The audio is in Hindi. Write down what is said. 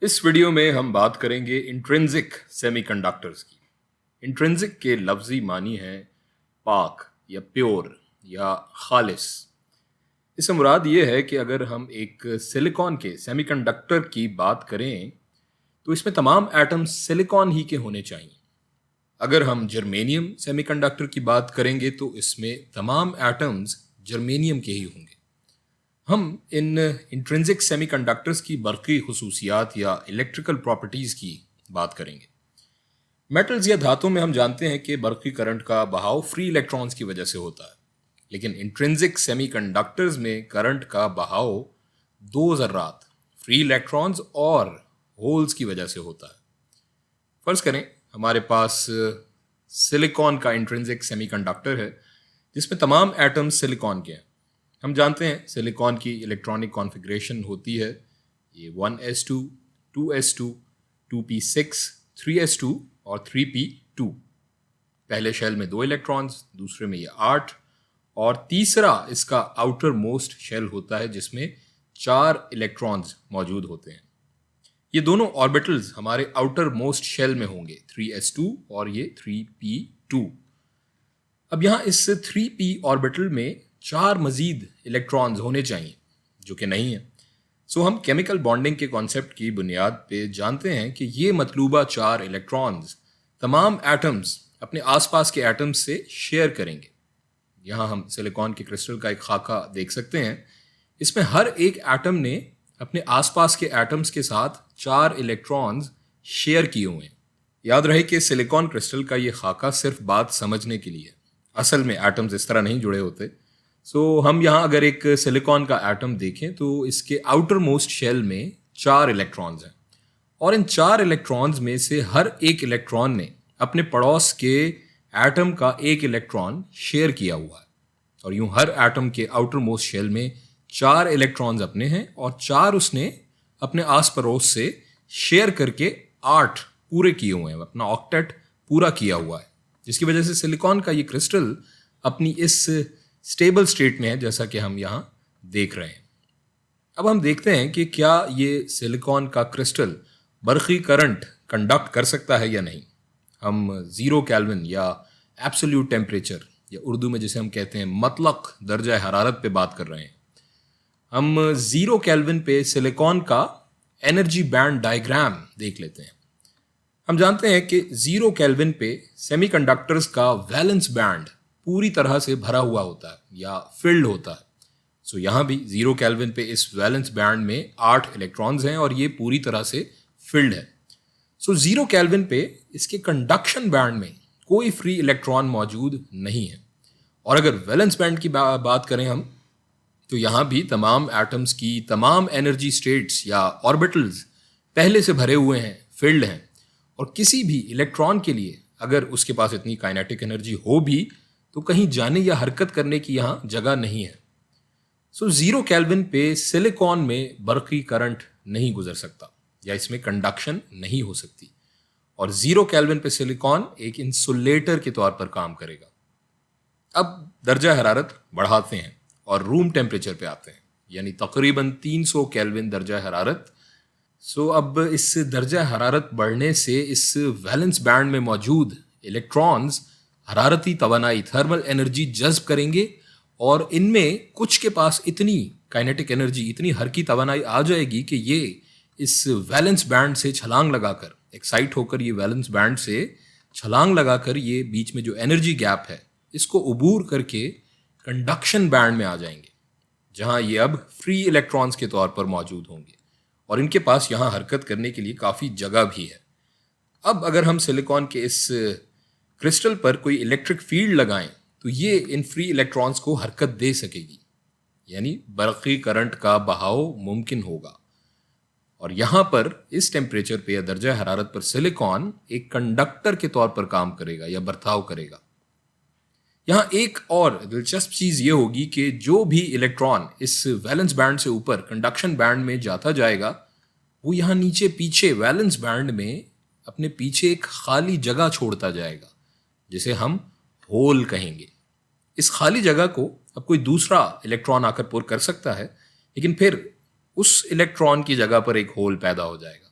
इस वीडियो में हम बात करेंगे इंट्रिंसिक सेमीकंडक्टर्स की। इंट्रिंसिक के लफ्जी मानी है पाक या प्योर या खालिस। इससे मुराद ये है कि अगर हम एक सिलिकॉन के सेमीकंडक्टर की बात करें तो इसमें तमाम एटम्स सिलिकॉन ही के होने चाहिए। अगर हम जर्मेनियम सेमीकंडक्टर की बात करेंगे तो इसमें तमाम एटम्स जर्मेनियम के ही होंगे। हम इन इंट्रिंसिक सेमीकंडक्टर्स की बरक़ी खुसूसियात या इलेक्ट्रिकल प्रॉपर्टीज़ की बात करेंगे। मेटल्स या धातु में हम जानते हैं कि बरक़ी करंट का बहाव फ्री इलेक्ट्रॉन्स की वजह से होता है, लेकिन इंट्रिंसिक सेमीकंडक्टर्स में करंट का बहाव दो ज़र्रात फ्री इलेक्ट्रॉन्स और होल्स की वजह से होता है। फ़र्ज़ करें हमारे पास सिलिकॉन का इंट्रिंसिक सेमीकंडक्टर है जिसमें तमाम एटम्स सिलिकॉन के हैं। हम जानते हैं सिलिकॉन की इलेक्ट्रॉनिक कॉन्फ़िगरेशन होती है ये 1s2, 2s2, 2p6, 3s2 और 3p2। पहले शेल में 2 इलेक्ट्रॉन्स, दूसरे में ये 8 और तीसरा इसका आउटर मोस्ट शेल होता है जिसमें 4 इलेक्ट्रॉन्स मौजूद होते हैं। ये दोनों ऑर्बिटल्स हमारे आउटर मोस्ट शेल में होंगे 3s2 और ये 3p2। अब यहाँ इस 3p ऑर्बिटल में 4 मजीद इलेक्ट्रॉन्स होने चाहिए जो कि नहीं है। सो हम केमिकल बॉन्डिंग के कॉन्सेप्ट की बुनियाद पे जानते हैं कि ये मतलूबा 4 इलेक्ट्रॉन्स तमाम एटम्स अपने आसपास के एटम्स से शेयर करेंगे। यहाँ हम सिलिकॉन के क्रिस्टल का एक खाका देख सकते हैं। इसमें हर एक एटम ने अपने आसपास के एटम्स के साथ 4 इलेक्ट्रॉन्स शेयर किए हुए हैं। याद रहे कि सिलिकॉन क्रिस्टल का ये खाका सिर्फ बात समझने के लिए, असल में एटम्स इस तरह नहीं जुड़े होते। सो हम यहाँ अगर एक सिलिकॉन का एटम देखें तो इसके आउटर मोस्ट शेल में 4 इलेक्ट्रॉन्स हैं और इन 4 इलेक्ट्रॉन्स में से हर एक इलेक्ट्रॉन ने अपने पड़ोस के एटम का एक इलेक्ट्रॉन शेयर किया हुआ है। और यूं हर एटम के आउटर मोस्ट शेल में 4 इलेक्ट्रॉन्स अपने हैं और 4 उसने अपने आस पड़ोस से शेयर करके 8 पूरे किए हुए हैं, अपना ऑक्टेट पूरा किया हुआ है, जिसकी वजह से सिलिकॉन का ये क्रिस्टल अपनी इस स्टेबल स्टेट में है जैसा कि हम यहाँ देख रहे हैं। अब हम देखते हैं कि क्या ये सिलिकॉन का क्रिस्टल बरक़ी करंट कंडक्ट कर सकता है या नहीं। हम 0 केल्विन या एब्सोल्यूट टेम्परेचर या उर्दू में जिसे हम कहते हैं मतलक दर्जा हरारत पे बात कर रहे हैं। हम 0 केल्विन पे सिलिकॉन का एनर्जी बैंड डायग्राम देख लेते हैं। हम जानते हैं कि 0 केल्विन पे सेमीकंडक्टर्स का वैलेंस बैंड पूरी तरह से भरा हुआ होता है या फिल्ड होता है। सो यहाँ भी 0 केल्विन पे इस वैलेंस बैंड में 8 इलेक्ट्रॉन्स हैं और ये पूरी तरह से फिल्ड है। सो 0 केल्विन पे इसके कंडक्शन बैंड में कोई फ्री इलेक्ट्रॉन मौजूद नहीं है। और अगर वैलेंस बैंड की बात करें हम तो यहाँ भी तमाम एटम्स की तमाम एनर्जी स्टेट्स या ऑर्बिटल्स पहले से भरे हुए हैं, फिल्ड हैं। और किसी भी इलेक्ट्रॉन के लिए अगर उसके पास इतनी काइनेटिक एनर्जी हो भी तो कहीं जाने या हरकत करने की यहाँ जगह नहीं है। सो 0 केल्विन पे सिलिकॉन में बरक़ी करंट नहीं गुजर सकता या इसमें कंडक्शन नहीं हो सकती और 0 केल्विन पे सिलिकॉन एक इंसुलेटर के तौर पर काम करेगा। अब दर्जा हरारत बढ़ाते हैं और रूम टेम्परेचर पे आते हैं, यानी तकरीबन 300 केल्विन दर्जा हरारत। सो अब इस दर्जा हरारत बढ़ने से इस वैलेंस बैंड में मौजूद इलेक्ट्रॉन्स हरारती तवानाई थर्मल एनर्जी जज्ब करेंगे और इनमें कुछ के पास इतनी काइनेटिक एनर्जी, इतनी हरकी तवानाई आ जाएगी कि ये इस वैलेंस बैंड से छलांग लगाकर, एक्साइट होकर ये वैलेंस बैंड से छलांग लगाकर ये बीच में जो एनर्जी गैप है इसको उबूर करके कंडक्शन बैंड में आ जाएंगे, जहाँ ये अब फ्री इलेक्ट्रॉन्स के तौर पर मौजूद होंगे और इनके पास यहाँ हरकत करने के लिए काफ़ी जगह भी है। अब अगर हम सिलिकॉन के इस क्रिस्टल पर कोई इलेक्ट्रिक फील्ड लगाएं तो ये इन फ्री इलेक्ट्रॉन्स को हरकत दे सकेगी, यानी बरक़ी करंट का बहाव मुमकिन होगा। और यहाँ पर इस टेम्परेचर पे या दर्जा हरारत पर सिलिकॉन एक कंडक्टर के तौर पर काम करेगा या बर्ताव करेगा। यहाँ एक और दिलचस्प चीज़ ये होगी कि जो भी इलेक्ट्रॉन इस वैलेंस बैंड से ऊपर कंडक्शन बैंड में जाता जाएगा वो यहाँ नीचे पीछे वैलेंस बैंड में अपने पीछे एक खाली जगह छोड़ता जाएगा जिसे हम होल कहेंगे। इस खाली जगह को अब कोई दूसरा इलेक्ट्रॉन आकर पुर कर सकता है, लेकिन फिर उस इलेक्ट्रॉन की जगह पर एक होल पैदा हो जाएगा।